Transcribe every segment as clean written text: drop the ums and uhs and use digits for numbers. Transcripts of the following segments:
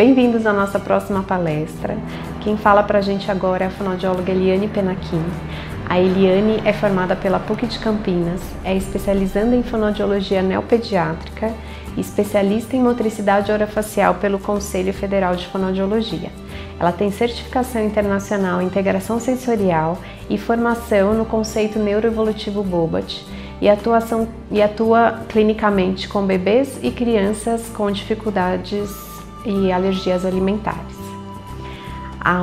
Bem-vindos à nossa próxima palestra. Quem fala pra gente agora é a fonoaudióloga Eliane Penaquim. A Eliane é formada pela PUC de Campinas, é especializanda em fonoaudiologia neopediátrica e especialista em motricidade orofacial pelo Conselho Federal de Fonoaudiologia. Ela tem certificação internacional em integração sensorial e formação no conceito neuroevolutivo Bobat e atua clinicamente com bebês e crianças com dificuldades e alergias alimentares.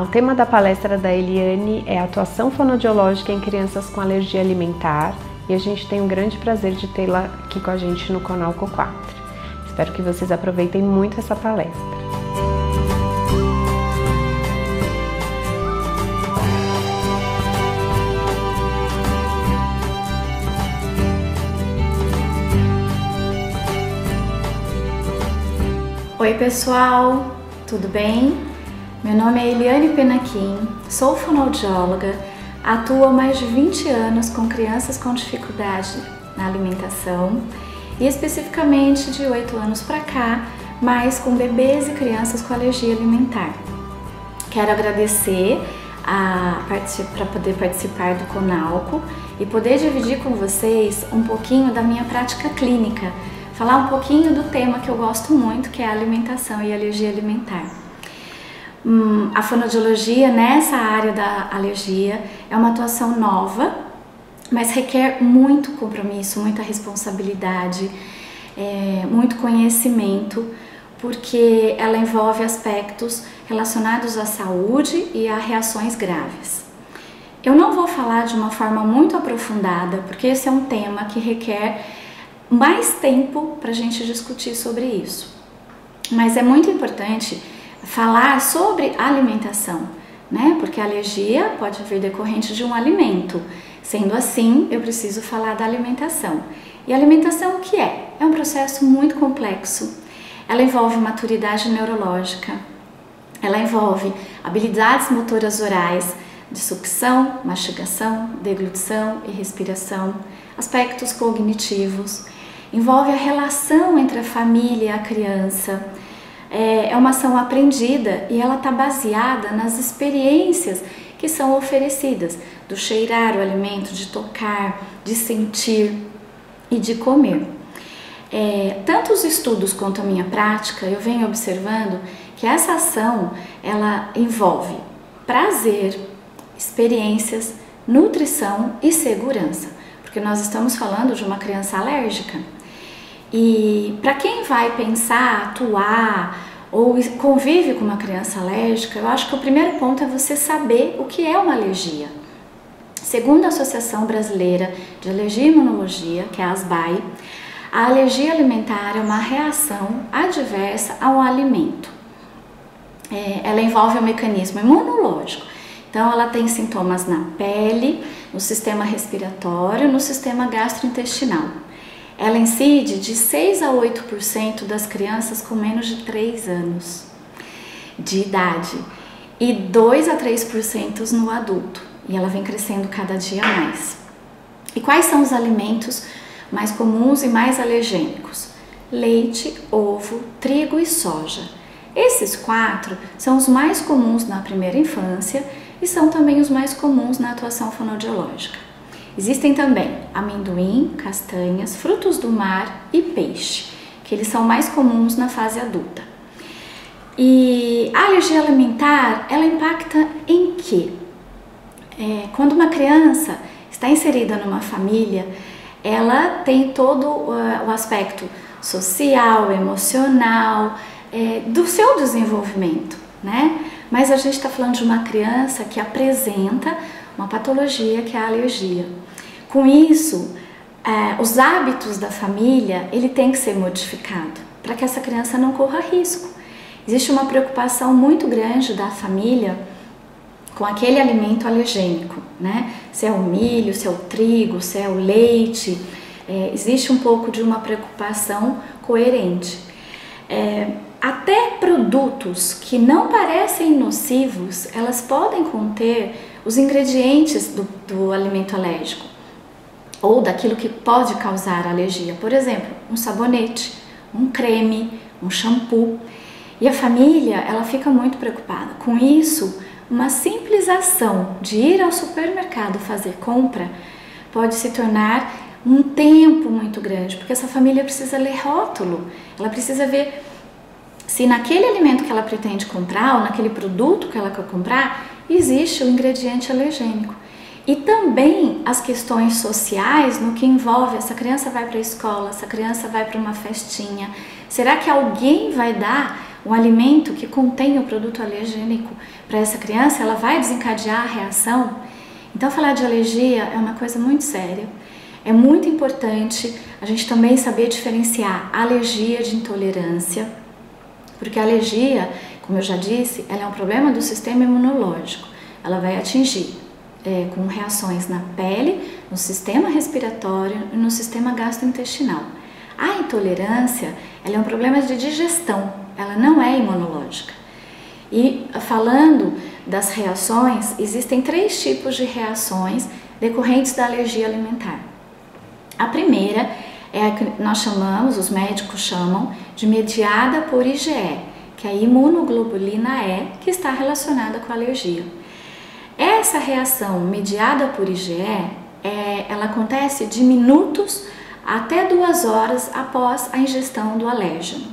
O tema da palestra da Eliane é atuação fonoaudiológica em crianças com alergia alimentar e a gente tem um grande prazer de tê-la aqui com a gente no canal Co4. Espero que vocês aproveitem muito essa palestra. Oi pessoal, tudo bem? Meu nome é Eliane Penaquim, sou fonoaudióloga, atuo há mais de 20 anos com crianças com dificuldade na alimentação e especificamente de 8 anos para cá, mais com bebês e crianças com alergia alimentar. Quero agradecer para poder participar do CONALCO e poder dividir com vocês um pouquinho da minha prática clínica, falar um pouquinho do tema que eu gosto muito, que é a alimentação e alergia alimentar. A fonoaudiologia nessa área da alergia é uma atuação nova, mas requer muito compromisso, muita responsabilidade, muito conhecimento, porque ela envolve aspectos relacionados à saúde e a reações graves. Eu não vou falar de uma forma muito aprofundada, porque esse é um tema que requer mais tempo para a gente discutir sobre isso. Mas é muito importante falar sobre alimentação, né? Porque a alergia pode vir decorrente de um alimento. Sendo assim, eu preciso falar da alimentação. E a alimentação o que é? É um processo muito complexo. Ela envolve maturidade neurológica, ela envolve habilidades motoras orais, de sucção, mastigação, deglutição e respiração, aspectos cognitivos, envolve a relação entre a família e a criança. É uma ação aprendida e ela está baseada nas experiências que são oferecidas, do cheirar o alimento, de tocar, de sentir e de comer. Tanto os estudos quanto a minha prática, eu venho observando que essa ação ela envolve prazer, experiências, nutrição e segurança, porque nós estamos falando de uma criança alérgica. E para quem vai pensar, atuar ou convive com uma criança alérgica, eu acho que o primeiro ponto é você saber o que é uma alergia. Segundo a Associação Brasileira de Alergia e Imunologia, que é a ASBAI, a alergia alimentar é uma reação adversa a um alimento. Ela envolve o mecanismo imunológico. Então, ela tem sintomas na pele, no sistema respiratório, no sistema gastrointestinal. Ela incide de 6 a 8% das crianças com menos de 3 anos de idade e 2 a 3% no adulto. E ela vem crescendo cada dia mais. E quais são os alimentos mais comuns e mais alergênicos? Leite, ovo, trigo e soja. Esses 4 são os mais comuns na primeira infância e são também os mais comuns na atuação fonoaudiológica. Existem também amendoim, castanhas, frutos do mar e peixe, que eles são mais comuns na fase adulta. E a alergia alimentar, ela impacta em quê? Quando uma criança está inserida numa família, ela tem todo o aspecto social, emocional, do seu desenvolvimento, né? Mas a gente está falando de uma criança que apresenta uma patologia que é a alergia. Com isso, os hábitos da família, ele tem que ser modificado para que essa criança não corra risco. Existe uma preocupação muito grande da família com aquele alimento alergênico, né? Se é o milho, se é o trigo, se é o leite, existe um pouco de uma preocupação coerente. Até produtos que não parecem nocivos, elas podem conter os ingredientes do alimento alérgico ou daquilo que pode causar alergia. Por exemplo, um sabonete, um creme, um shampoo. E a família, ela fica muito preocupada. Com isso, uma simples ação de ir ao supermercado fazer compra pode se tornar um tempo muito grande, porque essa família precisa ler rótulo, ela precisa ver se naquele alimento que ela pretende comprar ou naquele produto que ela quer comprar existe o ingrediente alergênico. E também as questões sociais no que envolve essa criança vai para a escola, essa criança vai para uma festinha. Será que alguém vai dar um alimento que contém o produto alergênico para essa criança? Ela vai desencadear a reação? Então falar de alergia é uma coisa muito séria. É muito importante a gente também saber diferenciar alergia de intolerância, porque a alergia, como eu já disse, ela é um problema do sistema imunológico. Ela vai atingir com reações na pele, no sistema respiratório e no sistema gastrointestinal. A intolerância, ela é um problema de digestão, ela não é imunológica. E falando das reações, existem 3 tipos de reações decorrentes da alergia alimentar. A primeira é a que nós chamamos, os médicos chamam, de mediada por IgE, que é a imunoglobulina E, que está relacionada com a alergia. Essa reação mediada por IgE, ela acontece de minutos até 2 horas após a ingestão do alérgeno.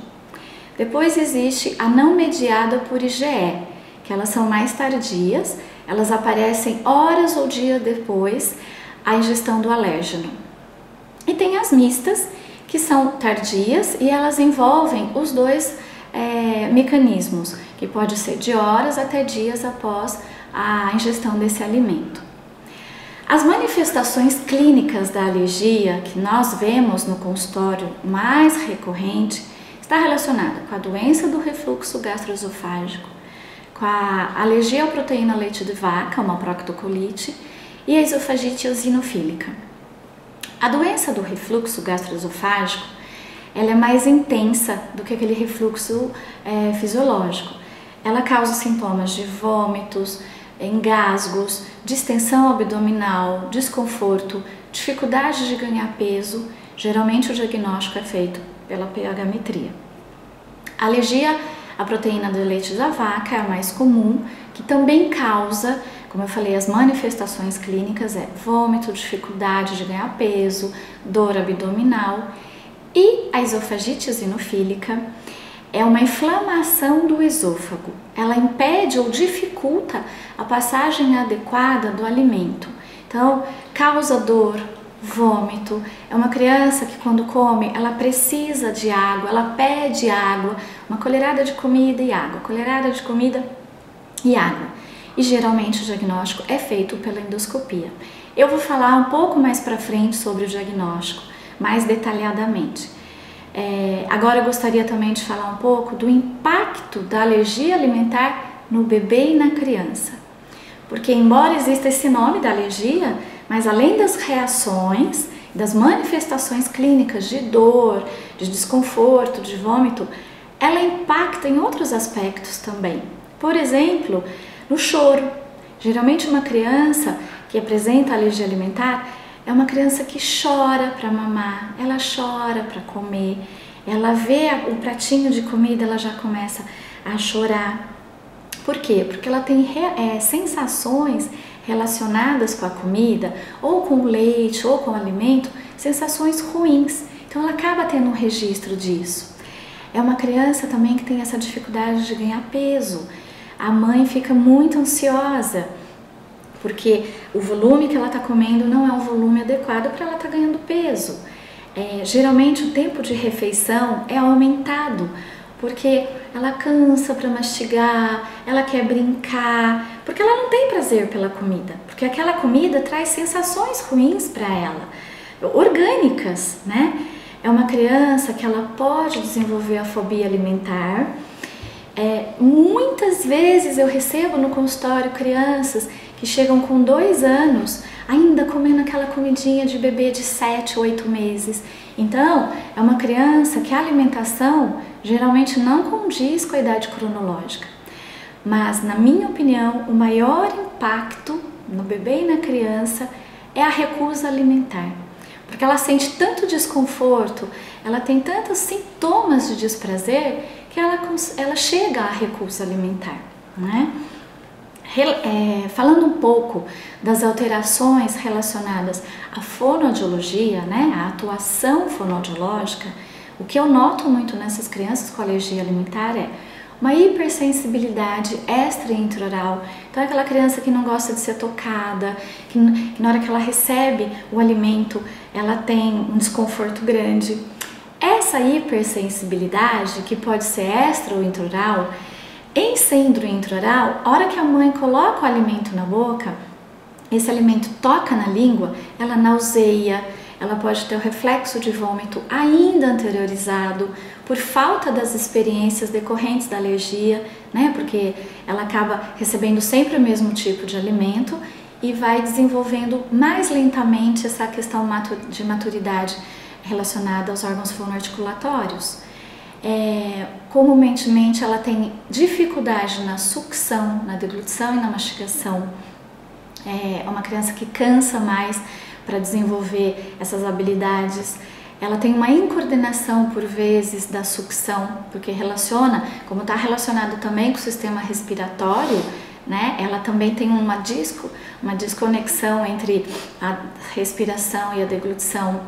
Depois existe a não mediada por IgE, que elas são mais tardias, elas aparecem horas ou dias depois a ingestão do alérgeno. E tem as mistas, que são tardias e elas envolvem os 2 mecanismos, que pode ser de horas até dias após a ingestão desse alimento. As manifestações clínicas da alergia que nós vemos no consultório mais recorrente está relacionada com a doença do refluxo gastroesofágico, com a alergia à proteína leite de vaca, uma proctocolite, e a esofagite eosinofílica. A doença do refluxo gastroesofágico, ela é mais intensa do que aquele refluxo fisiológico. Ela causa sintomas de vômitos, engasgos, distensão abdominal, desconforto, dificuldade de ganhar peso. Geralmente o diagnóstico é feito pela pH-metria. A alergia à proteína do leite da vaca é a mais comum, que também causa, como eu falei, as manifestações clínicas vômito, dificuldade de ganhar peso, dor abdominal. E a esofagite eosinofílica é uma inflamação do esôfago. Ela impede ou dificulta a passagem adequada do alimento. Então, causa dor, vômito. É uma criança que quando come, ela precisa de água, ela pede água, uma colherada de comida e água, colherada de comida e água. E geralmente o diagnóstico é feito pela endoscopia. Eu vou falar um pouco mais para frente sobre o diagnóstico, mais detalhadamente. Agora eu gostaria também de falar um pouco do impacto da alergia alimentar no bebê e na criança. Porque embora exista esse nome da alergia, mas além das reações, das manifestações clínicas de dor, de desconforto, de vômito, ela impacta em outros aspectos também. Por exemplo, no choro. Geralmente uma criança que apresenta alergia alimentar é uma criança que chora para mamar, ela chora para comer, ela vê o pratinho de comida, ela já começa a chorar. Por quê? Porque ela tem sensações relacionadas com a comida, ou com o leite, ou com o alimento, sensações ruins. Então ela acaba tendo um registro disso. É uma criança também que tem essa dificuldade de ganhar peso. A mãe fica muito ansiosa, porque o volume que ela está comendo não é um volume adequado para ela estar ganhando peso. Geralmente o tempo de refeição é aumentado, porque ela cansa para mastigar, ela quer brincar, porque ela não tem prazer pela comida, porque aquela comida traz sensações ruins para ela, orgânicas, né? É uma criança que ela pode desenvolver a fobia alimentar. Muitas vezes eu recebo no consultório crianças que chegam com 2 anos ainda comendo aquela comidinha de bebê de 7, 8 meses. Então, é uma criança que a alimentação geralmente não condiz com a idade cronológica. Mas, na minha opinião, o maior impacto no bebê e na criança é a recusa alimentar. Porque ela sente tanto desconforto, ela tem tantos sintomas de desprazer, que ela chega à recusa alimentar, né? Falando um pouco das alterações relacionadas à fonoaudiologia, né, à atuação fonoaudiológica, o que eu noto muito nessas crianças com alergia alimentar é uma hipersensibilidade extra e intraoral. Então é aquela criança que não gosta de ser tocada, que na hora que ela recebe o alimento, ela tem um desconforto grande. Essa hipersensibilidade, que pode ser extra ou intraoral, em síndrome intraoral, a hora que a mãe coloca o alimento na boca, esse alimento toca na língua, ela nauseia, ela pode ter o reflexo de vômito ainda anteriorizado por falta das experiências decorrentes da alergia, né? Porque ela acaba recebendo sempre o mesmo tipo de alimento e vai desenvolvendo mais lentamente essa questão de maturidade relacionada aos órgãos fonoarticulatórios. Comumente ela tem dificuldade na sucção, na deglutição e na mastigação. É uma criança que cansa mais para desenvolver essas habilidades. Ela tem uma incoordenação por vezes da sucção, porque como está relacionado também com o sistema respiratório, né? Ela também tem uma desconexão entre a respiração e a deglutição.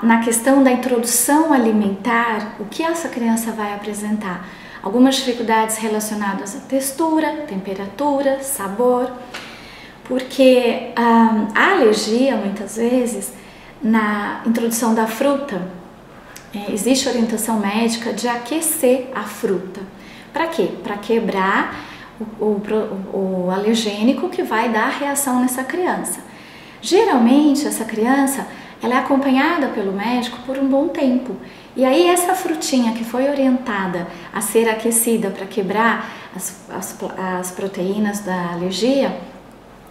Na questão da introdução alimentar, o que essa criança vai apresentar? Algumas dificuldades relacionadas à textura, temperatura, sabor, porque a alergia, muitas vezes, na introdução da fruta, existe orientação médica de aquecer a fruta. Para quê? Para quebrar o alergênico que vai dar reação nessa criança. Geralmente, essa criança ela é acompanhada pelo médico por um bom tempo. E aí essa frutinha que foi orientada a ser aquecida para quebrar as proteínas da alergia,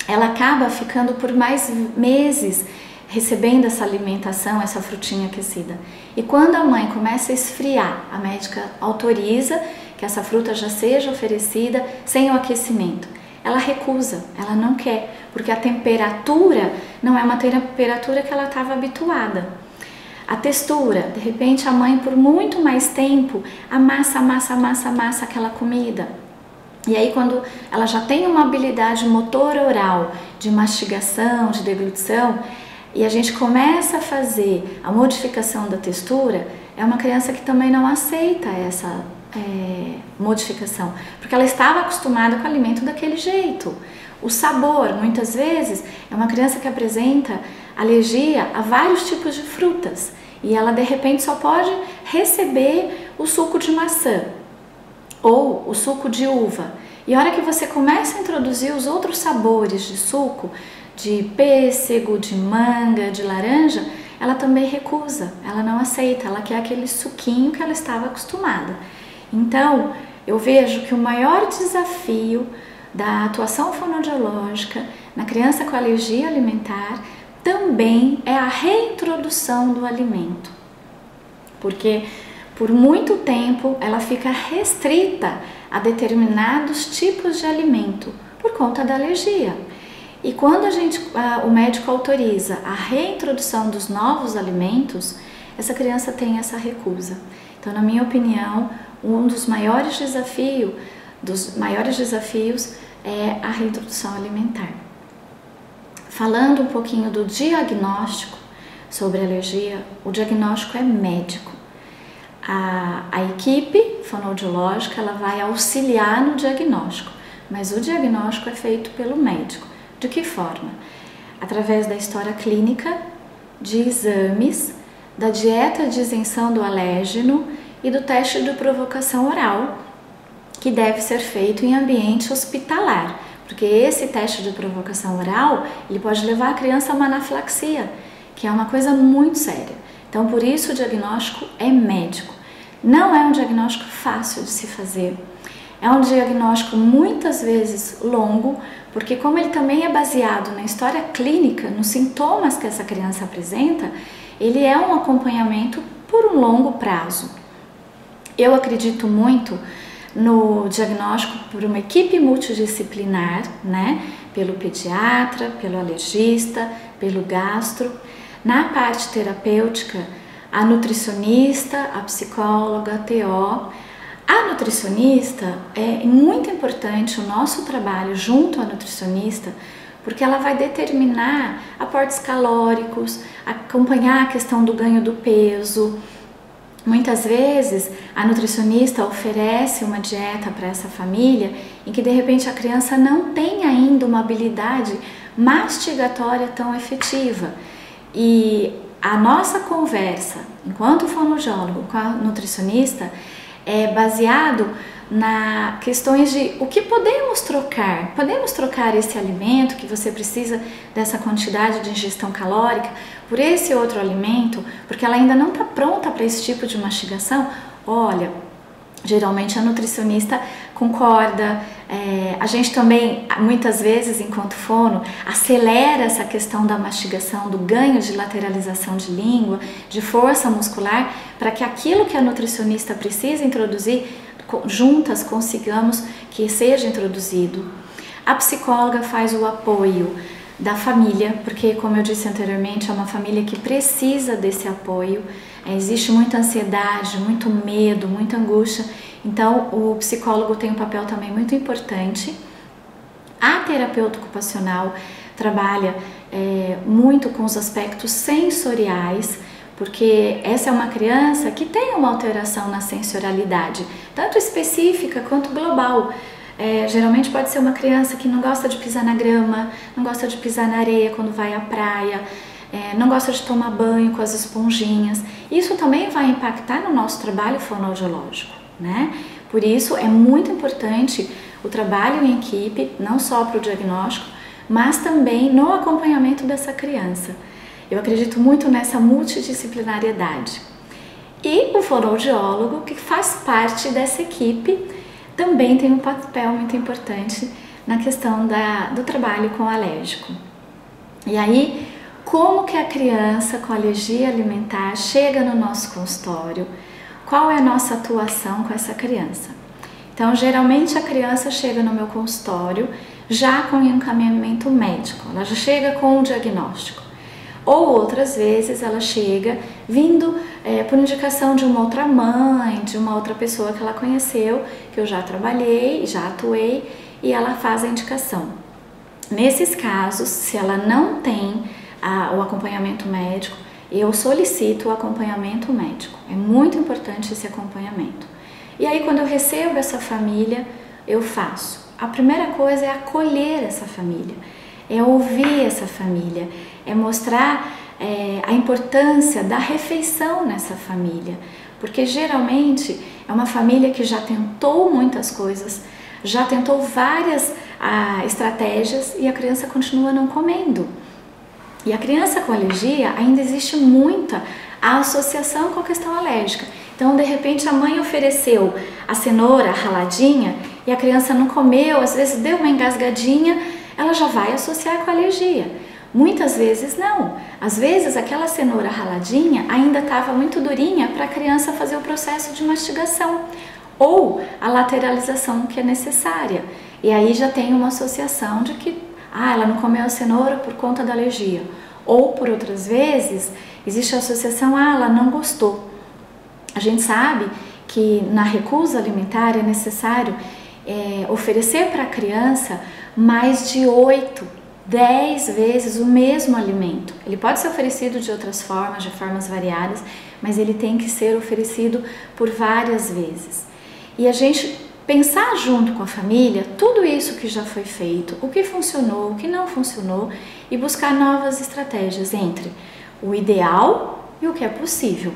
ela acaba ficando por mais meses recebendo essa alimentação, essa frutinha aquecida. E quando a mãe começa a esfriar, a médica autoriza que essa fruta já seja oferecida sem o aquecimento. Ela recusa, ela não quer, porque a temperatura não é uma temperatura que ela estava habituada. A textura, de repente a mãe por muito mais tempo amassa aquela comida. E aí quando ela já tem uma habilidade motor oral, de mastigação, de deglutição, e a gente começa a fazer a modificação da textura, é uma criança que também não aceita essa modificação, porque ela estava acostumada com o alimento daquele jeito. O sabor, muitas vezes, é uma criança que apresenta alergia a vários tipos de frutas e ela de repente só pode receber o suco de maçã ou o suco de uva. E a hora que você começa a introduzir os outros sabores de suco, de pêssego, de manga, de laranja, ela também recusa, ela não aceita, ela quer aquele suquinho que ela estava acostumada. Então, eu vejo que o maior desafio da atuação fonoaudiológica na criança com alergia alimentar também é a reintrodução do alimento, porque por muito tempo ela fica restrita a determinados tipos de alimento por conta da alergia. E quando o médico autoriza a reintrodução dos novos alimentos, essa criança tem essa recusa. Então, na minha opinião, um dos maiores desafios é a reintrodução alimentar. Falando um pouquinho do diagnóstico sobre alergia, o diagnóstico é médico. A equipe fonoaudiológica ela vai auxiliar no diagnóstico, mas o diagnóstico é feito pelo médico. De que forma? Através da história clínica, de exames, da dieta de isenção do alérgeno e do teste de provocação oral, que deve ser feito em ambiente hospitalar, porque esse teste de provocação oral ele pode levar a criança a uma anafilaxia, que é uma coisa muito séria. Então, por isso o diagnóstico é médico. Não é um diagnóstico fácil de se fazer. É um diagnóstico muitas vezes longo, porque como ele também é baseado na história clínica, nos sintomas que essa criança apresenta, ele é um acompanhamento por um longo prazo. Eu acredito muito no diagnóstico por uma equipe multidisciplinar, né? Pelo pediatra, pelo alergista, pelo gastro. Na parte terapêutica, a nutricionista, a psicóloga, a TO. A nutricionista, é muito importante o nosso trabalho junto à nutricionista, porque ela vai determinar aportes calóricos, acompanhar a questão do ganho do peso. Muitas vezes a nutricionista oferece uma dieta para essa família em que de repente a criança não tem ainda uma habilidade mastigatória tão efetiva. E a nossa conversa, enquanto fonoaudiólogo com a nutricionista, é baseado na questões de o que podemos trocar. Podemos trocar esse alimento que você precisa dessa quantidade de ingestão calórica por esse outro alimento, porque ela ainda não está pronta para esse tipo de mastigação? Olha, geralmente a nutricionista concorda. A gente também, muitas vezes, enquanto fono, acelera essa questão da mastigação, do ganho de lateralização de língua, de força muscular, para que aquilo que a nutricionista precisa introduzir, juntas consigamos que seja introduzido. A psicóloga faz o apoio da família, porque, como eu disse anteriormente, é uma família que precisa desse apoio. Existe muita ansiedade, muito medo, muita angústia, então o psicólogo tem um papel também muito importante. A terapeuta ocupacional trabalha muito com os aspectos sensoriais, porque essa é uma criança que tem uma alteração na sensorialidade, tanto específica quanto global. Geralmente pode ser uma criança que não gosta de pisar na grama, não gosta de pisar na areia quando vai à praia, não gosta de tomar banho com as esponjinhas. Isso também vai impactar no nosso trabalho fonoaudiológico, né? Por isso é muito importante o trabalho em equipe, não só para o diagnóstico, mas também no acompanhamento dessa criança. Eu acredito muito nessa multidisciplinariedade. E o fonoaudiólogo, que faz parte dessa equipe, também tem um papel muito importante na questão do trabalho com o alérgico. E aí, como que a criança com alergia alimentar chega no nosso consultório? Qual é a nossa atuação com essa criança? Então, geralmente a criança chega no meu consultório já com encaminhamento médico, ela já chega com um diagnóstico. Ou outras vezes ela chega vindo por indicação de uma outra mãe, de uma outra pessoa que ela conheceu, que eu já trabalhei, já atuei, e ela faz a indicação. Nesses casos, se ela não tem o acompanhamento médico, eu solicito o acompanhamento médico. É muito importante esse acompanhamento. E aí, quando eu recebo essa família, eu faço. A primeira coisa é acolher essa família, é ouvir essa família, é mostrar a importância da refeição nessa família, porque geralmente é uma família que já tentou muitas coisas, já tentou várias estratégias e a criança continua não comendo. E a criança com alergia ainda existe muita associação com a questão alérgica. Então, de repente, a mãe ofereceu a cenoura raladinha e a criança não comeu, às vezes deu uma engasgadinha, ela já vai associar com a alergia. Muitas vezes não. Às vezes aquela cenoura raladinha ainda estava muito durinha para a criança fazer o processo de mastigação ou a lateralização que é necessária. E aí já tem uma associação de que ela não comeu a cenoura por conta da alergia. Ou por outras vezes existe a associação, ela não gostou. A gente sabe que na recusa alimentar é necessário oferecer para a criança mais de 8, 10 vezes o mesmo alimento. Ele pode ser oferecido de outras formas, de formas variadas, mas ele tem que ser oferecido por várias vezes. E a gente pensar junto com a família tudo isso que já foi feito, o que funcionou, o que não funcionou, e buscar novas estratégias entre o ideal e o que é possível.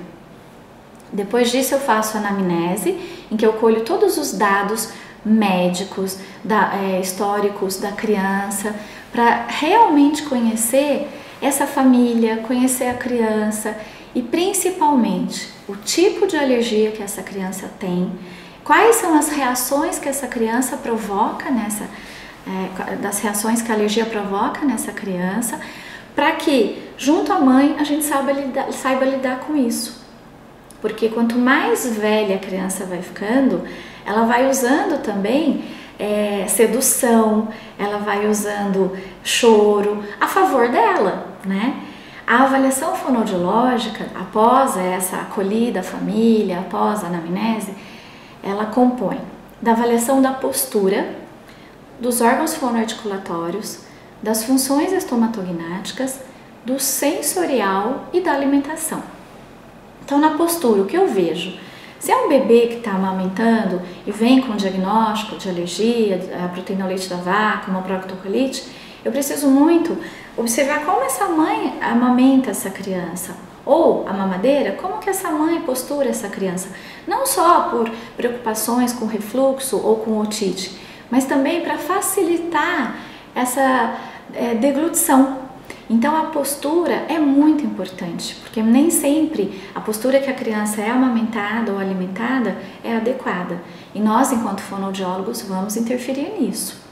Depois disso eu faço a anamnese, em que eu colho todos os dados médicos, históricos da criança, para realmente conhecer essa família, conhecer a criança e principalmente o tipo de alergia que essa criança tem, quais são as reações que essa criança provoca das reações que a alergia provoca nessa criança, para que junto à mãe a gente saiba lidar com isso. Porque quanto mais velha a criança vai ficando, ela vai usando também sedução, ela vai usando choro a favor dela, né? A avaliação fonoaudiológica, após essa acolhida à família, após a anamnese, ela compõe da avaliação da postura, dos órgãos fonoarticulatórios, das funções estomatognáticas, do sensorial e da alimentação. Então, na postura, o que eu vejo? Se é um bebê que está amamentando e vem com diagnóstico de alergia, a proteína ao leite da vaca, uma proctocolite, eu preciso muito observar como essa mãe amamenta essa criança, ou a mamadeira, como que essa mãe postura essa criança, não só por preocupações com refluxo ou com otite, mas também para facilitar essa deglutição. Então a postura é muito importante, porque nem sempre a postura que a criança é amamentada ou alimentada é adequada, e nós, enquanto fonoaudiólogos, vamos interferir nisso.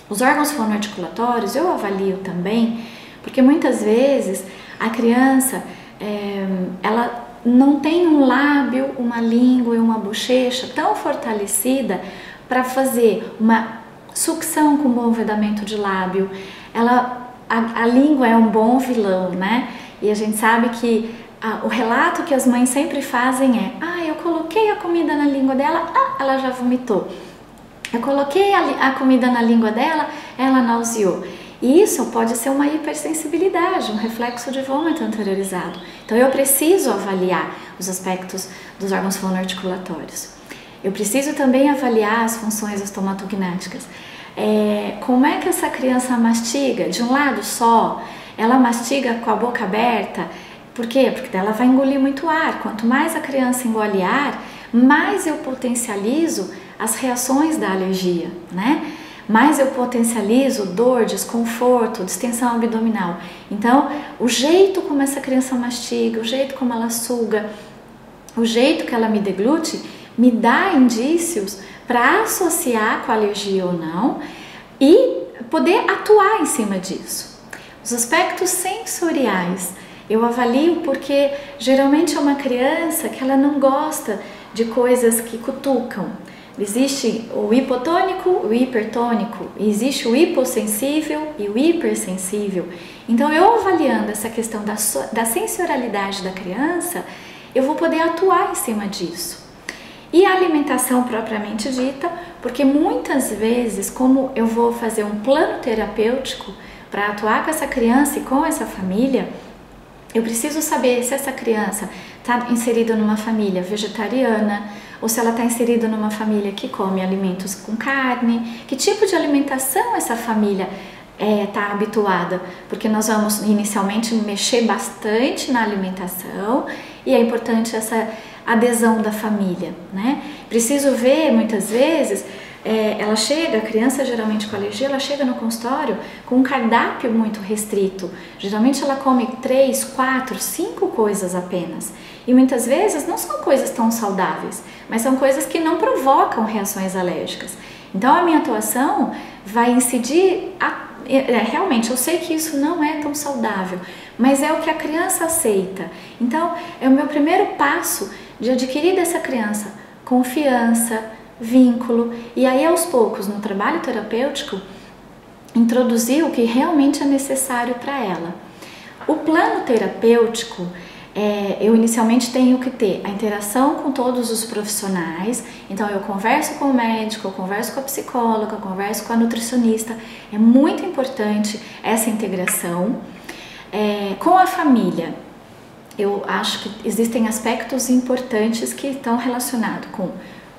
Os órgãos fonoarticulatórios eu avalio também, porque muitas vezes a criança ela não tem um lábio, uma língua e uma bochecha tão fortalecida para fazer uma sucção com bom vedamento de lábio. A língua é um bom vilão, né? E a gente sabe que o relato que as mães sempre fazem é: eu coloquei a comida na língua dela, ela já vomitou. Eu coloquei a comida na língua dela, ela nauseou. E isso pode ser uma hipersensibilidade, um reflexo de vômito anteriorizado. Então eu preciso avaliar os aspectos dos órgãos fonoarticulatórios. Eu preciso também avaliar as funções estomatognáticas. Como é que essa criança mastiga? De um lado só? Ela mastiga com a boca aberta? Por quê? Porque ela vai engolir muito ar. Quanto mais a criança engole ar, mais eu potencializo as reações da alergia, né? Mais eu potencializo dor, desconforto, distensão abdominal. Então, o jeito como essa criança mastiga, o jeito como ela suga, o jeito que ela me deglute, me dá indícios para associar com a alergia ou não e poder atuar em cima disso. Os aspectos sensoriais eu avalio porque geralmente é uma criança que ela não gosta de coisas que cutucam. Existe o hipotônico, o hipertônico, existe o hipossensível e o hipersensível. Então eu avaliando essa questão da sensorialidade da criança, eu vou poder atuar em cima disso. E a alimentação propriamente dita, porque muitas vezes, como eu vou fazer um plano terapêutico para atuar com essa criança e com essa família, eu preciso saber se essa criança está inserida numa família vegetariana ou se ela está inserida numa família que come alimentos com carne, que tipo de alimentação essa família está habituada, porque nós vamos inicialmente mexer bastante na alimentação e é importante essa adesão da família, né? Preciso ver, muitas vezes, a criança geralmente com alergia, ela chega no consultório com um cardápio muito restrito. Geralmente ela come 3, 4, 5 coisas apenas. E muitas vezes não são coisas tão saudáveis, mas são coisas que não provocam reações alérgicas. Então a minha atuação vai incidir, realmente eu sei que isso não é tão saudável, mas é o que a criança aceita. Então é o meu primeiro passo de adquirir dessa criança confiança, vínculo, e aí aos poucos no trabalho terapêutico introduzir o que realmente é necessário para ela. O plano terapêutico, eu inicialmente tenho que ter a interação com todos os profissionais, então eu converso com o médico, eu converso com a psicóloga, eu converso com a nutricionista, é muito importante essa integração. Com a família, eu acho que existem aspectos importantes que estão relacionados com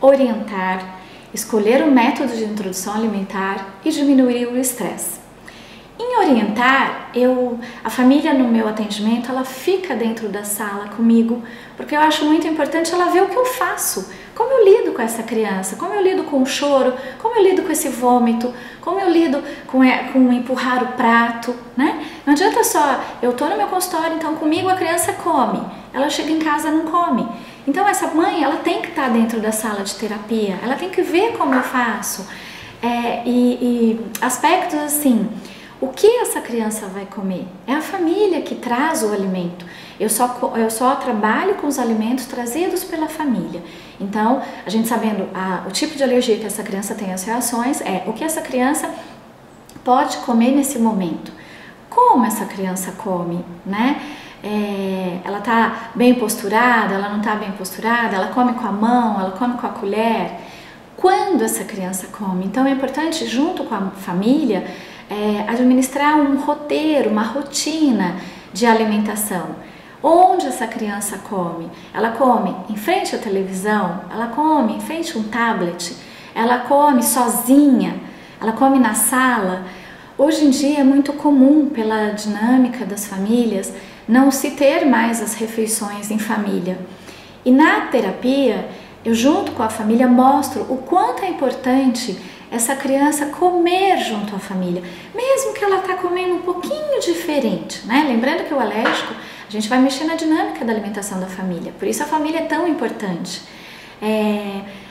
orientar, escolher o método de introdução alimentar e diminuir o estresse. Em orientar, a família no meu atendimento, ela fica dentro da sala comigo, porque eu acho muito importante ela ver o que eu faço, como eu lido com essa criança, como eu lido com o choro, como eu lido com esse vômito, como eu lido com empurrar o prato, né? Não adianta só, eu tô no meu consultório, então comigo a criança come, ela chega em casa e não come. Então essa mãe, ela tem que estar dentro da sala de terapia, ela tem que ver como eu faço, e aspectos assim. O que essa criança vai comer? É a família que traz o alimento. Eu só trabalho com os alimentos trazidos pela família. Então, a gente sabendo o tipo de alergia que essa criança tem, as reações, o que essa criança pode comer nesse momento. como essa criança come, né? Ela está bem posturada, ela não está bem posturada, ela come com a mão, ela come com a colher. Quando essa criança come? Então é importante, junto com a família, administrar um roteiro, uma rotina de alimentação. Onde essa criança come? Ela come em frente à televisão? Ela come em frente a um tablet? Ela come sozinha? Ela come na sala? Hoje em dia é muito comum, pela dinâmica das famílias, não se ter mais as refeições em família. E na terapia, eu junto com a família mostro o quanto é importante essa criança comer junto à família, mesmo que ela está comendo um pouquinho diferente, né? Lembrando que o alérgico, a gente vai mexer na dinâmica da alimentação da família, por isso a família é tão importante.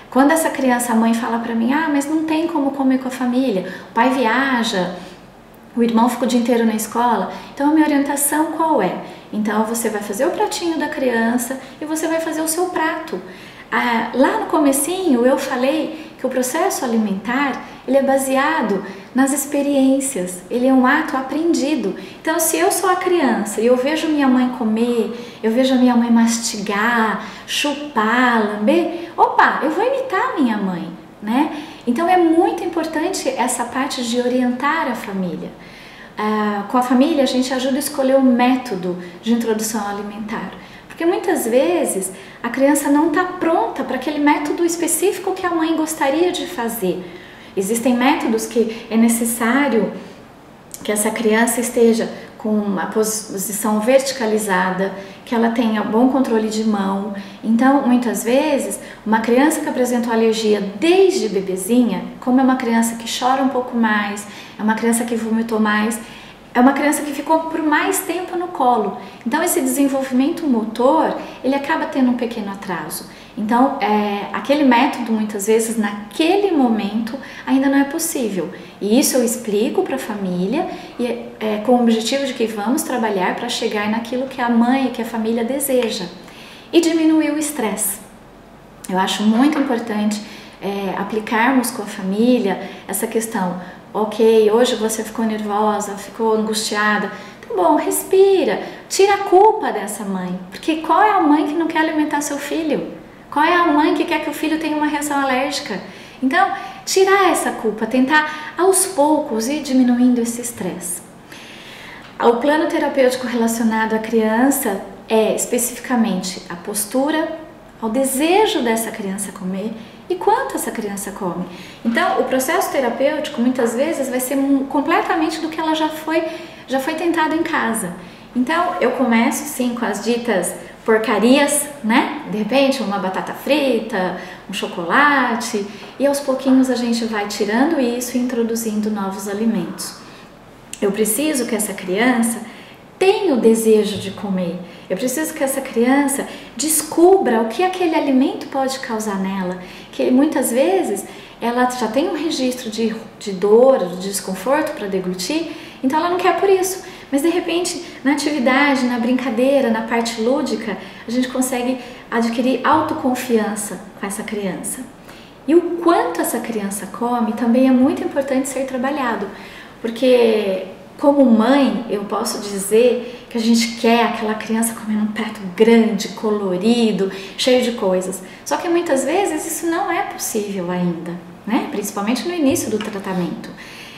Quando essa criança, a mãe fala para mim, mas não tem como comer com a família, o pai viaja, o irmão fica o dia inteiro na escola, então a minha orientação qual é? Então você vai fazer o pratinho da criança e você vai fazer o seu prato. Lá no comecinho eu falei que o processo alimentar, ele é baseado nas experiências, ele é um ato aprendido. Então se eu sou a criança e eu vejo minha mãe comer, eu vejo a minha mãe mastigar, chupar, lamber, opa, eu vou imitar a minha mãe, né? Então é muito importante essa parte de orientar a família. Com a família a gente ajuda a escolher o método de introdução alimentar. Porque muitas vezes a criança não está pronta para aquele método específico que a mãe gostaria de fazer. Existem métodos que é necessário que essa criança esteja com uma posição verticalizada, que ela tenha bom controle de mão. Então, muitas vezes, uma criança que apresentou alergia desde bebezinha, como é uma criança que chora um pouco mais, é uma criança que vomitou mais, é uma criança que ficou por mais tempo no colo. Então esse desenvolvimento motor, ele acaba tendo um pequeno atraso. Então aquele método muitas vezes naquele momento ainda não é possível. E isso eu explico para a família e com o objetivo de que vamos trabalhar para chegar naquilo que a mãe e que a família deseja. E diminuir o estresse. Eu acho muito importante aplicarmos com a família essa questão. Ok, hoje você ficou nervosa, ficou angustiada, tá bom, respira, tira a culpa dessa mãe, porque qual é a mãe que não quer alimentar seu filho? Qual é a mãe que quer que o filho tenha uma reação alérgica? Então, tirar essa culpa, tentar aos poucos ir diminuindo esse estresse. O plano terapêutico relacionado à criança é especificamente a postura, ao desejo dessa criança comer e quanto essa criança come. Então, o processo terapêutico muitas vezes vai ser completamente do que ela já foi tentado em casa. Então, eu começo sim com as ditas porcarias, né? De repente, uma batata frita, um chocolate, e aos pouquinhos a gente vai tirando isso e introduzindo novos alimentos. Eu preciso que essa criança tenha o desejo de comer. Eu preciso que essa criança descubra o que aquele alimento pode causar nela, que muitas vezes ela já tem um registro de dor, de desconforto para deglutir, então ela não quer por isso. Mas de repente, na atividade, na brincadeira, na parte lúdica, a gente consegue adquirir autoconfiança com essa criança. E o quanto essa criança come também é muito importante ser trabalhado, porque como mãe, eu posso dizer que a gente quer aquela criança comendo um prato grande, colorido, cheio de coisas. Só que muitas vezes isso não é possível ainda, né? Principalmente no início do tratamento.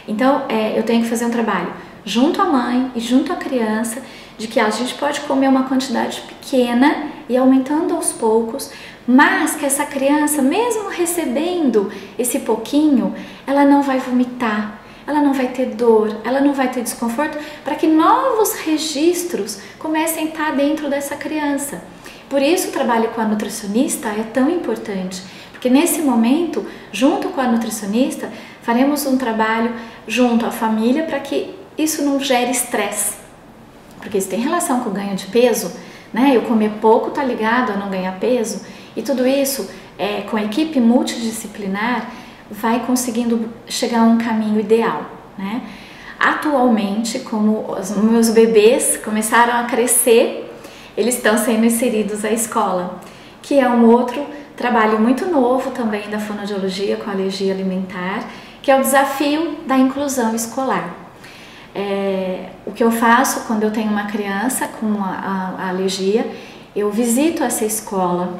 Então, eu tenho que fazer um trabalho junto à mãe e junto à criança, de que a gente pode comer uma quantidade pequena e aumentando aos poucos, mas que essa criança, mesmo recebendo esse pouquinho, ela não vai vomitar, ela não vai ter dor, ela não vai ter desconforto, para que novos registros comecem a estar dentro dessa criança. Por isso o trabalho com a nutricionista é tão importante, porque nesse momento, junto com a nutricionista, faremos um trabalho junto à família para que isso não gere estresse, porque isso tem relação com o ganho de peso, né? Eu comer pouco está ligado a não ganhar peso, e tudo isso, com a equipe multidisciplinar, vai conseguindo chegar a um caminho ideal, né? Atualmente, como os meus bebês começaram a crescer, eles estão sendo inseridos à escola, que é um outro trabalho muito novo também da fonoaudiologia com alergia alimentar, que é o desafio da inclusão escolar. O que eu faço quando eu tenho uma criança com a alergia, eu visito essa escola,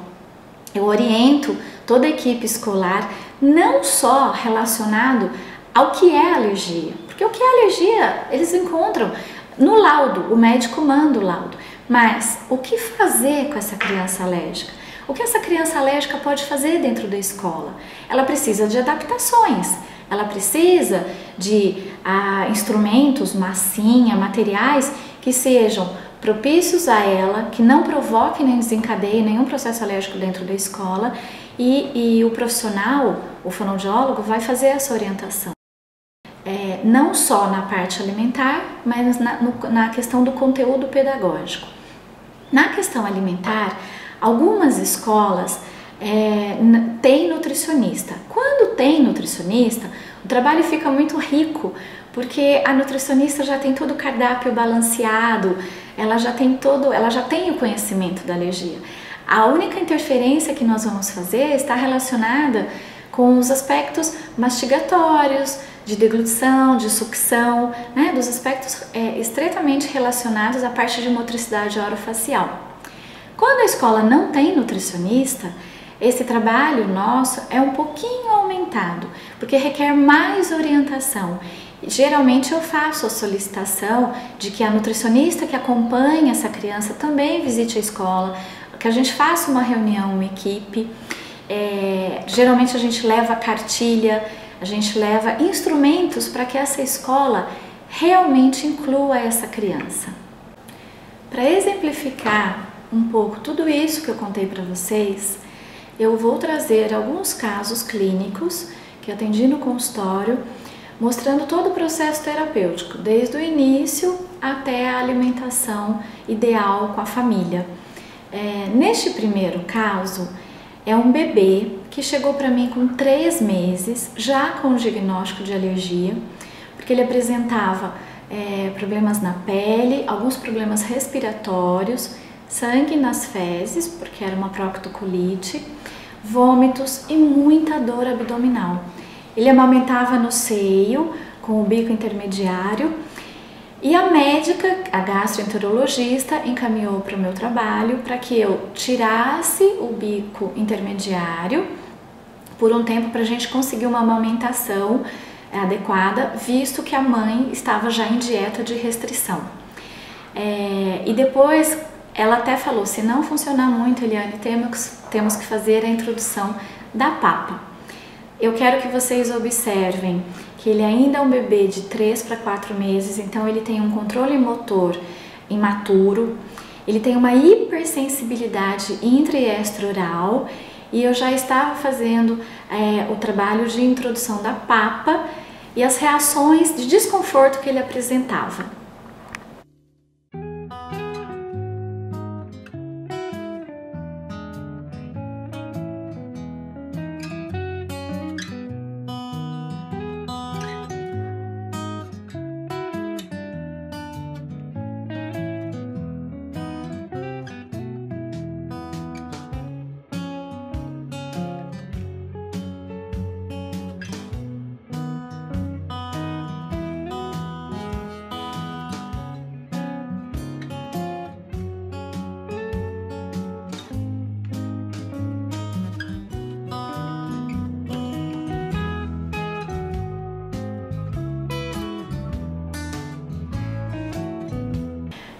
eu oriento toda a equipe escolar, não só relacionado ao que é alergia, porque o que é alergia eles encontram no laudo, o médico manda o laudo, mas o que fazer com essa criança alérgica? O que essa criança alérgica pode fazer dentro da escola? Ela precisa de adaptações, ela precisa de instrumentos, massinha, materiais que sejam propícios a ela, que não provoquem nem desencadeiem nenhum processo alérgico dentro da escola, e o profissional, o fonoaudiólogo, vai fazer essa orientação. Não só na parte alimentar, mas na questão do conteúdo pedagógico. Na questão alimentar, algumas escolas têm nutricionista. Quando tem nutricionista, o trabalho fica muito rico, porque a nutricionista já tem todo o cardápio balanceado, ela já tem o conhecimento da alergia. A única interferência que nós vamos fazer está relacionada com os aspectos mastigatórios, de deglutição, de sucção, né, dos aspectos estreitamente relacionados à parte de motricidade orofacial. Quando a escola não tem nutricionista, esse trabalho nosso é um pouquinho aumentado, porque requer mais orientação. Geralmente eu faço a solicitação de que a nutricionista que acompanha essa criança também visite a escola, que a gente faça uma reunião, uma equipe. Geralmente a gente leva cartilha, a gente leva instrumentos para que essa escola realmente inclua essa criança. Para exemplificar um pouco tudo isso que eu contei para vocês, eu vou trazer alguns casos clínicos que eu atendi no consultório, mostrando todo o processo terapêutico, desde o início até a alimentação ideal com a família. Neste primeiro caso, é um bebê que chegou para mim com 3 meses, já com o diagnóstico de alergia, porque ele apresentava problemas na pele, alguns problemas respiratórios, sangue nas fezes, porque era uma proctocolite, vômitos e muita dor abdominal. Ele amamentava no seio, com o bico intermediário, e a médica, a gastroenterologista, encaminhou para o meu trabalho para que eu tirasse o bico intermediário por um tempo para a gente conseguir uma amamentação adequada, visto que a mãe estava já em dieta de restrição. E depois ela até falou, se não funcionar muito, Eliane, temos que fazer a introdução da papa. Eu quero que vocês observem que ele ainda é um bebê de 3 para 4 meses, então ele tem um controle motor imaturo, ele tem uma hipersensibilidade intra e extra-oral, e eu já estava fazendo o trabalho de introdução da papa e as reações de desconforto que ele apresentava.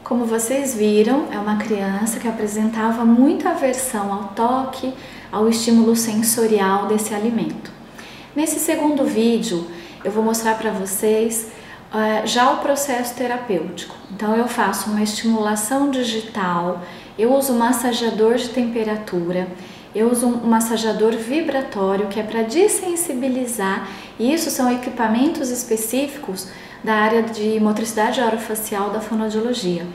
Como vocês viram, é uma criança que apresentava muita aversão ao toque, ao estímulo sensorial desse alimento. Nesse segundo vídeo, eu vou mostrar para vocês já o processo terapêutico. Então eu faço uma estimulação digital, eu uso um massageador de temperatura, eu uso um massageador vibratório que é para dessensibilizar, e isso são equipamentos específicos da área de motricidade orofacial da fonoaudiologia,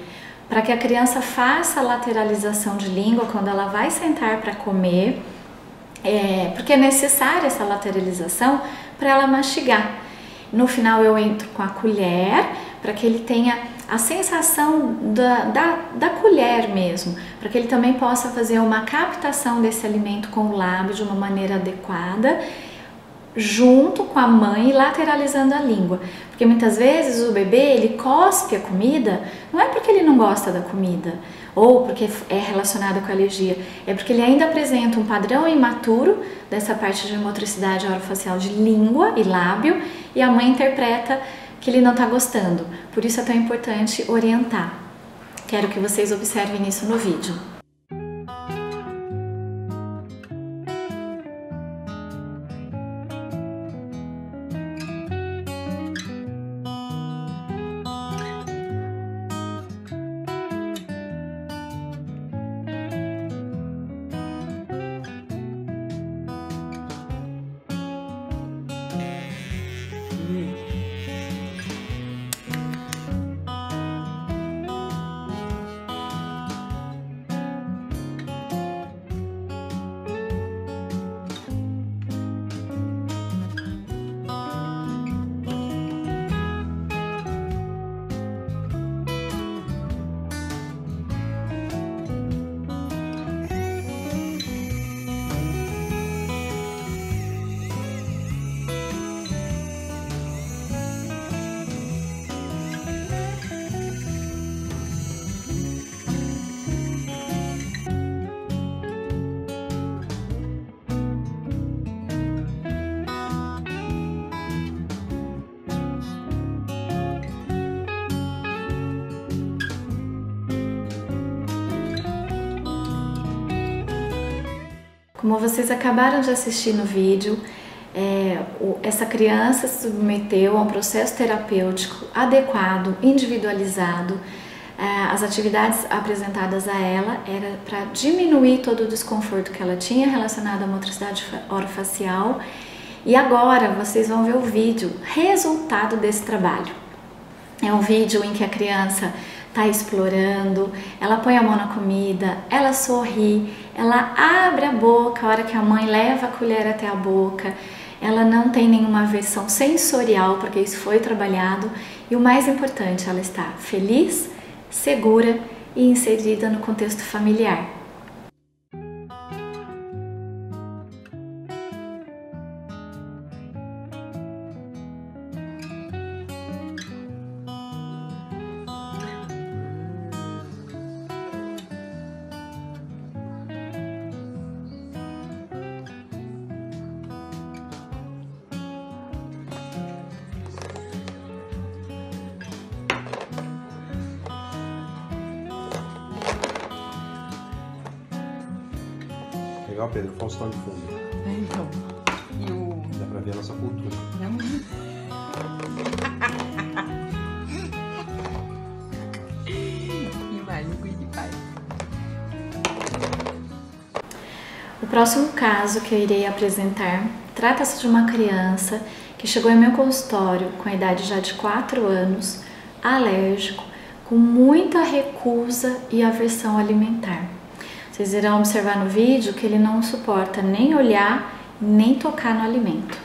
para que a criança faça a lateralização de língua quando ela vai sentar para comer, porque é necessária essa lateralização para ela mastigar. No final eu entro com a colher, para que ele tenha a sensação da colher mesmo, para que ele também possa fazer uma captação desse alimento com o lábio de uma maneira adequada. junto com a mãe, lateralizando a língua. Porque muitas vezes o bebê, ele cospe a comida, não é porque ele não gosta da comida, ou porque é relacionado com a alergia, é porque ele ainda apresenta um padrão imaturo dessa parte de motricidade orofacial de língua e lábio, e a mãe interpreta que ele não está gostando. Por isso é tão importante orientar. Quero que vocês observem isso no vídeo. Como vocês acabaram de assistir no vídeo, essa criança se submeteu a um processo terapêutico adequado, individualizado. As atividades apresentadas a ela era para diminuir todo o desconforto que ela tinha relacionado à motricidade orofacial. E agora vocês vão ver o vídeo, resultado desse trabalho. É um vídeo em que a criança está explorando, ela põe a mão na comida, ela sorri, ela abre a boca a hora que a mãe leva a colher até a boca, ela não tem nenhuma aversão sensorial, porque isso foi trabalhado, e o mais importante, ela está feliz, segura e inserida no contexto familiar. Legal, Pedro, Faustão de fundo. Então, e o... Dá pra ver a nossa cultura. E vai, e vai. O próximo caso que eu irei apresentar trata-se de uma criança que chegou em meu consultório com a idade já de 4 anos, alérgico, com muita recusa e aversão alimentar. Vocês irão observar no vídeo que ele não suporta nem olhar, nem tocar no alimento.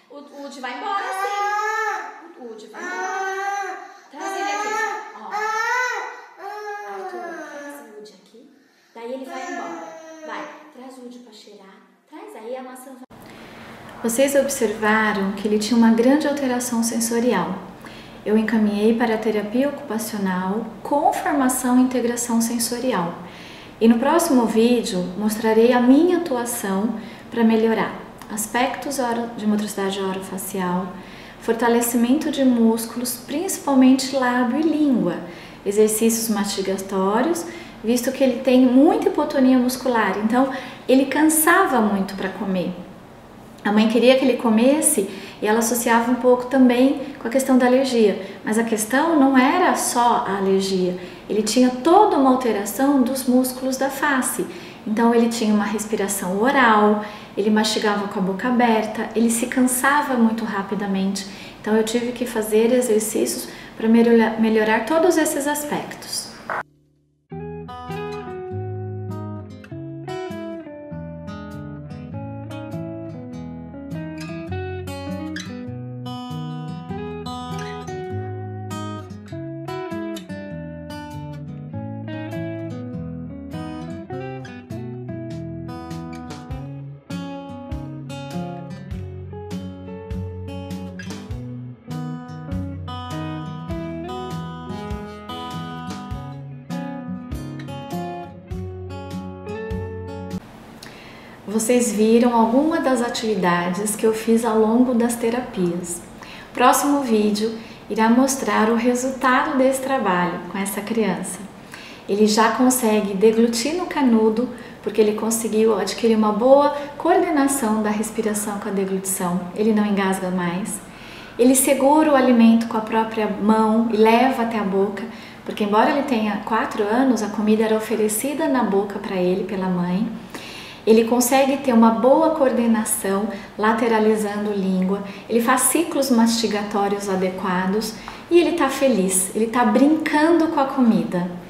O Woody vai embora, sim. O Woody vai embora. Traz ele aqui. Arthur, traz o Woody aqui. Daí ele vai embora. Vai, traz o Woody para cheirar. Traz aí a maçã. Vocês observaram que ele tinha uma grande alteração sensorial. Eu encaminhei para a terapia ocupacional com formação e integração sensorial. E no próximo vídeo mostrarei a minha atuação para melhorar aspectos de motricidade orofacial, fortalecimento de músculos, principalmente lábio e língua, exercícios mastigatórios, visto que ele tem muita hipotonia muscular, então ele cansava muito para comer. A mãe queria que ele comesse e ela associava um pouco também com a questão da alergia. Mas a questão não era só a alergia, ele tinha toda uma alteração dos músculos da face. Então ele tinha uma respiração oral, ele mastigava com a boca aberta, ele se cansava muito rapidamente. Então eu tive que fazer exercícios para melhorar todos esses aspectos. vocês viram alguma das atividades que eu fiz ao longo das terapias. O próximo vídeo irá mostrar o resultado desse trabalho com essa criança. Ele já consegue deglutir no canudo, porque ele conseguiu adquirir uma boa coordenação da respiração com a deglutição. Ele não engasga mais. Ele segura o alimento com a própria mão e leva até a boca, porque embora ele tenha 4 anos, a comida era oferecida na boca para ele pela mãe. Ele consegue ter uma boa coordenação, lateralizando língua, ele faz ciclos mastigatórios adequados e ele está feliz, ele está brincando com a comida.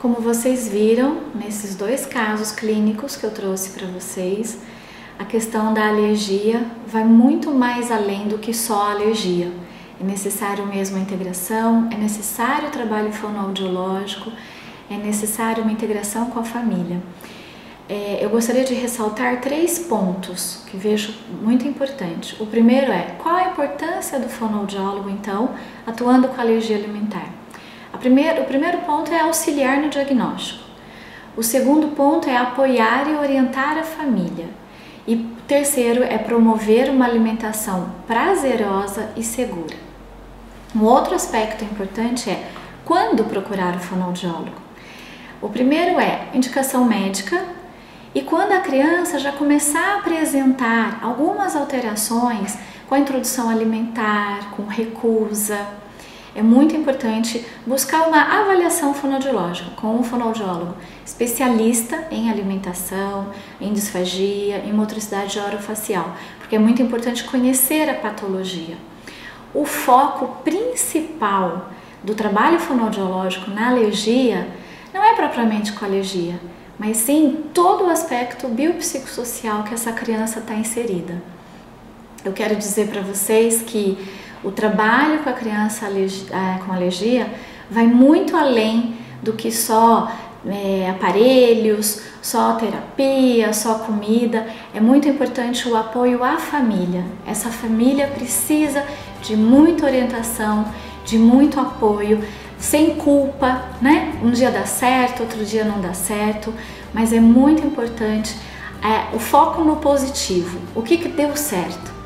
Como vocês viram, nesses 2 casos clínicos que eu trouxe para vocês, a questão da alergia vai muito mais além do que só a alergia. É necessário mesmo a integração, é necessário o trabalho fonoaudiológico, é necessário uma integração com a família. Eu gostaria de ressaltar 3 pontos que vejo muito importante. O primeiro é, qual a importância do fonoaudiólogo, então, atuando com a alergia alimentar? O primeiro ponto é auxiliar no diagnóstico. O segundo ponto é apoiar e orientar a família. E o terceiro é promover uma alimentação prazerosa e segura. Um outro aspecto importante é quando procurar o fonoaudiólogo. O primeiro é indicação médica e quando a criança já começar a apresentar algumas alterações com a introdução alimentar, com recusa. É muito importante buscar uma avaliação fonoaudiológica com um fonoaudiólogo especialista em alimentação, em disfagia, em motricidade orofacial, porque é muito importante conhecer a patologia. O foco principal do trabalho fonoaudiológico na alergia não é propriamente com a alergia, mas sim todo o aspecto biopsicossocial que essa criança está inserida. Eu quero dizer para vocês que o trabalho com a criança com alergia vai muito além do que só aparelhos, só terapia, só comida. É muito importante o apoio à família. Essa família precisa de muita orientação, de muito apoio, sem culpa, né? Um dia dá certo, outro dia não dá certo, mas é muito importante o foco no positivo. O que deu certo?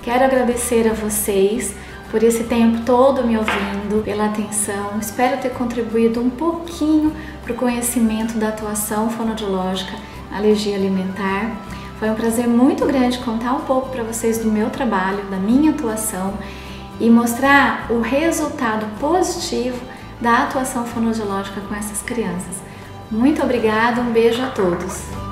Quero agradecer a vocês por esse tempo todo me ouvindo, pela atenção. Espero ter contribuído um pouquinho para o conhecimento da atuação fonoaudiológica na alergia alimentar. Foi um prazer muito grande contar um pouco para vocês do meu trabalho, da minha atuação e mostrar o resultado positivo da atuação fonoaudiológica com essas crianças. Muito obrigada, um beijo a todos!